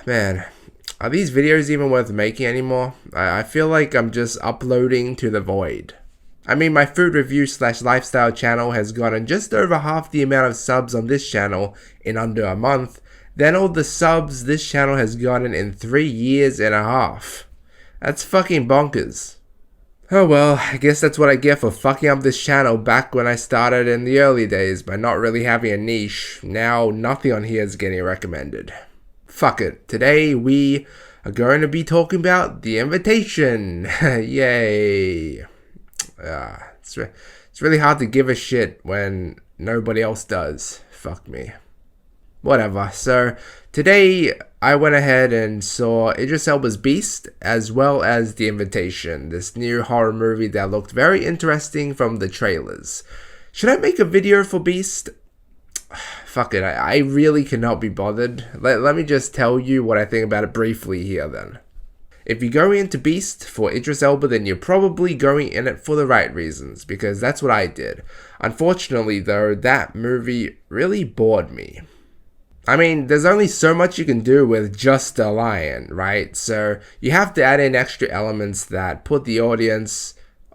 Man, are these videos even worth making anymore? I feel like I'm just uploading to the void. I mean, my food review slash lifestyle channel has gotten just over half the amount of subs on this channel in under a month than all the subs this channel has gotten in 3 years and a half. That's fucking bonkers. Oh well, I guess that's what I get for fucking up this channel back when I started in the early days by not really having a niche. Now nothing on here is getting recommended. Fuck it. Today we are going to be talking about The Invitation. Yay. It's really hard to give a shit when nobody else does. Fuck me. Whatever. So today I went ahead and saw Idris Elba's Beast as well as The Invitation, this new horror movie that looked very interesting from the trailers. Should I make a video for Beast? Fuck it, I really cannot be bothered. Let me just tell you what I think about it briefly here then. If you're going into Beast for Idris Elba, then you're probably going in it for the right reasons, because that's what I did. Unfortunately though, that movie really bored me. I mean, there's only so much you can do with just a lion, right? So you have to add in extra elements that put the audience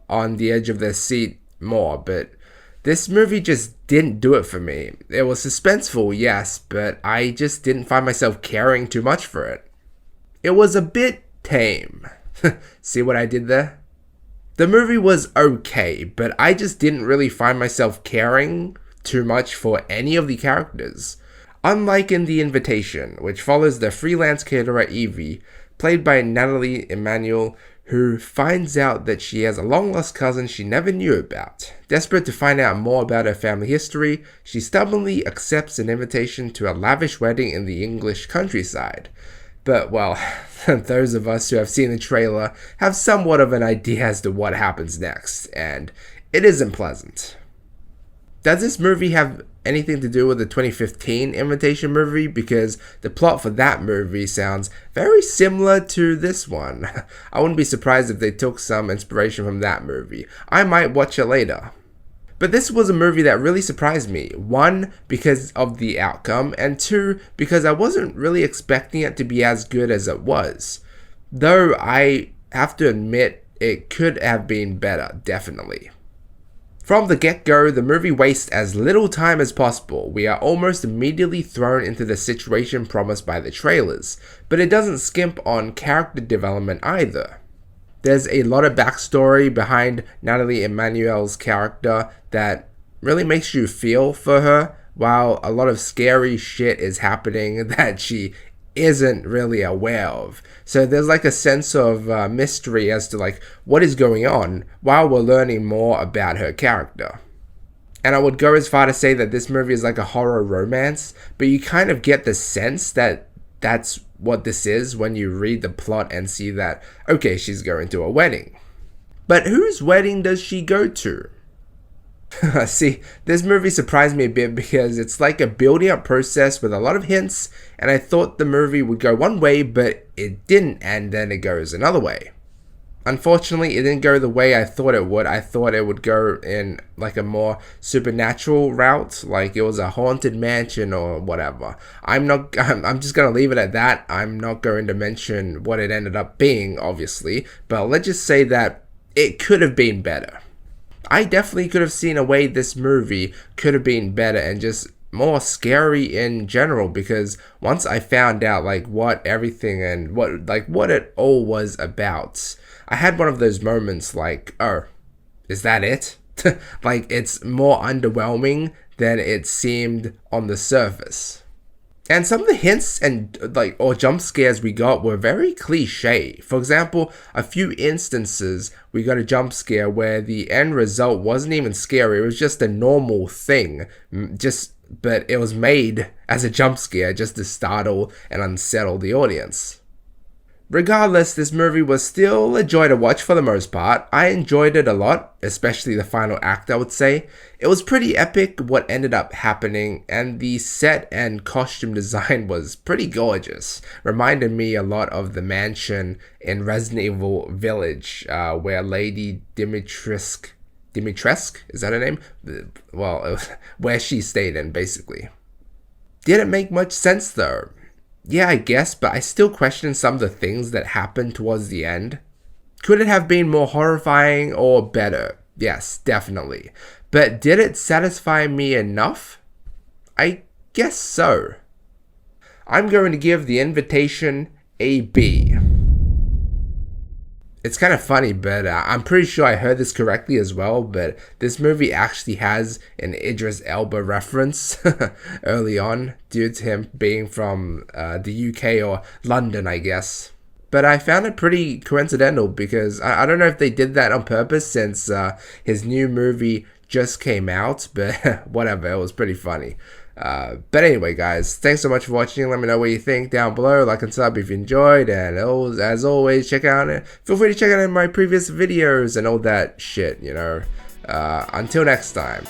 on the edge of their seat more, but this movie just didn't do it for me. It was suspenseful, yes, but I just didn't find myself caring too much for it. It was a bit tame. See what I did there? The movie was okay, but I just didn't really find myself caring too much for any of the characters. Unlike in The Invitation, which follows the freelance caterer Evie, played by Natalie Emmanuel, who finds out that she has a long-lost cousin she never knew about. Desperate to find out more about her family history, she stubbornly accepts an invitation to a lavish wedding in the English countryside. But, well, those of us who have seen the trailer have somewhat of an idea as to what happens next, and it isn't pleasant. Does this movie have anything to do with the 2015 Invitation movie? Because the plot for that movie sounds very similar to this one. I wouldn't be surprised if they took some inspiration from that movie. I might watch it later. But this was a movie that really surprised me. 1, because of the outcome, and 2, because I wasn't really expecting it to be as good as it was. Though I have to admit, it could have been better, definitely. From the get-go, the movie wastes as little time as possible. We are almost immediately thrown into the situation promised by the trailers, but it doesn't skimp on character development either. There's a lot of backstory behind Natalie Emmanuel's character that really makes you feel for her, while a lot of scary shit is happening that she isn't really aware of. So there's like a sense of mystery as to like what is going on while we're learning more about her character. And I would go as far to say that this movie is like a horror romance, but you kind of get the sense that that's what this is when you read the plot and see that, okay, she's going to a wedding. But whose wedding does she go to? See, this movie surprised me a bit because it's like a building up process with a lot of hints, and I thought the movie would go one way, but it didn't, and then it goes another way. Unfortunately, it didn't go the way I thought it would. I thought it would go in like a more supernatural route, like it was a haunted mansion or whatever. I'm just gonna leave it at that. I'm not going to mention what it ended up being, obviously, but let's just say that it could have been better. I definitely could have seen a way this movie could have been better and just more scary in general, because once I found out like what everything and what it all was about, I had one of those moments like, oh, is that it? Like, it's more underwhelming than it seemed on the surface. And some of the hints and or jump scares we got were very cliche. For example, a few instances we got a jump scare where the end result wasn't even scary. It was just a normal thing. But it was made as a jump scare just to startle and unsettle the audience. Regardless, this movie was still a joy to watch for the most part. I enjoyed it a lot, especially the final act, I would say. It was pretty epic what ended up happening, and the set and costume design was pretty gorgeous. Reminded me a lot of the mansion in Resident Evil Village, where Lady Dimitrescu, is that her name? Well, where she stayed in, basically. Didn't make much sense though. Yeah, I guess, but I still question some of the things that happened towards the end. Could it have been more horrifying or better? Yes, definitely. But did it satisfy me enough? I guess so. I'm going to give The Invitation a B. It's kind of funny, but I'm pretty sure I heard this correctly as well, but this movie actually has an Idris Elba reference early on, due to him being from the UK or London, I guess. But I found it pretty coincidental because I don't know if they did that on purpose since his new movie just came out, but whatever, it was pretty funny. But anyway, guys, thanks so much for watching. Let me know what you think down below. Like and sub if you enjoyed, and as always, feel free to check out my previous videos and all that shit, you know. Until next time.